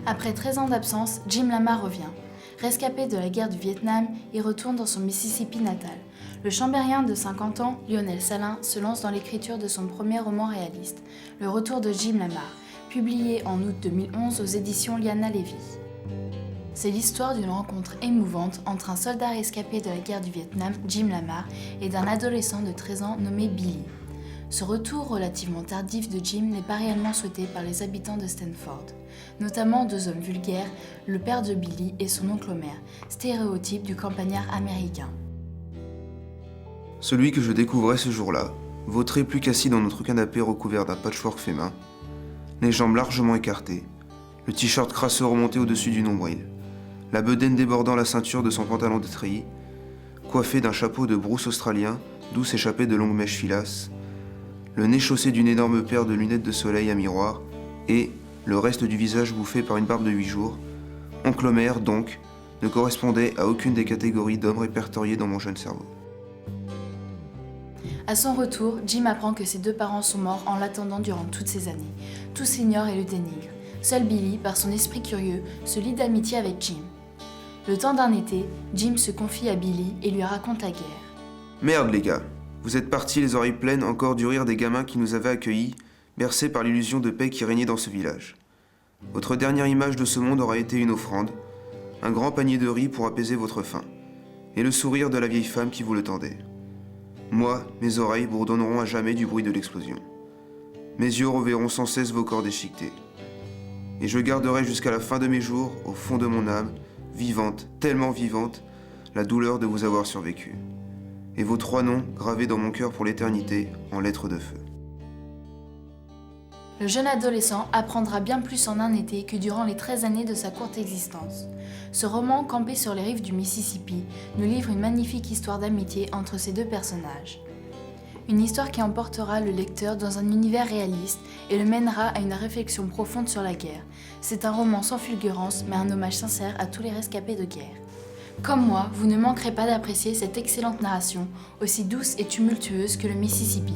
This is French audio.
Après 13 ans d'absence, Jim Lamar revient. Rescapé de la guerre du Vietnam, il retourne dans son Mississippi natal. Le chambérien de 50 ans, Lionel Salin, se lance dans l'écriture de son premier roman réaliste, Le Retour de Jim Lamar, publié en août 2011 aux éditions Liana Levy. C'est l'histoire d'une rencontre émouvante entre un soldat rescapé de la guerre du Vietnam, Jim Lamar, et d'un adolescent de 13 ans nommé Billy. Ce retour relativement tardif de Jim n'est pas réellement souhaité par les habitants de Stanford, notamment deux hommes vulgaires, le père de Billy et son oncle Homer, stéréotype du campagnard américain. Celui que je découvrais ce jour-là, vautré plus qu'assis dans notre canapé recouvert d'un patchwork fait main, les jambes largement écartées, le t-shirt crasseux remonté au-dessus du nombril, la bedaine débordant la ceinture de son pantalon de treillis, coiffé d'un chapeau de brousse australien d'où s'échappaient de longues mèches filasses, le nez chaussé d'une énorme paire de lunettes de soleil à miroir et le reste du visage bouffé par une barbe de 8 jours, oncle Homer, donc, ne correspondait à aucune des catégories d'hommes répertoriées dans mon jeune cerveau. À son retour, Jim apprend que ses deux parents sont morts en l'attendant durant toutes ces années. Tous l'ignorent et le dénigrent. Seul Billy, par son esprit curieux, se lie d'amitié avec Jim. Le temps d'un été, Jim se confie à Billy et lui raconte la guerre. Merde les gars, vous êtes partis les oreilles pleines encore du rire des gamins qui nous avaient accueillis, bercés par l'illusion de paix qui régnait dans ce village. Votre dernière image de ce monde aura été une offrande, un grand panier de riz pour apaiser votre faim, et le sourire de la vieille femme qui vous le tendait. Moi, mes oreilles bourdonneront à jamais du bruit de l'explosion. Mes yeux reverront sans cesse vos corps déchiquetés. Et je garderai jusqu'à la fin de mes jours, au fond de mon âme, vivante, tellement vivante, la douleur de vous avoir survécu. Et vos 3 noms gravés dans mon cœur pour l'éternité en lettres de feu. Le jeune adolescent apprendra bien plus en un été que durant les 13 années de sa courte existence. Ce roman, campé sur les rives du Mississippi, nous livre une magnifique histoire d'amitié entre ces deux personnages. Une histoire qui emportera le lecteur dans un univers réaliste et le mènera à une réflexion profonde sur la guerre. C'est un roman sans fulgurance, mais un hommage sincère à tous les rescapés de guerre. Comme moi, vous ne manquerez pas d'apprécier cette excellente narration, aussi douce et tumultueuse que le Mississippi.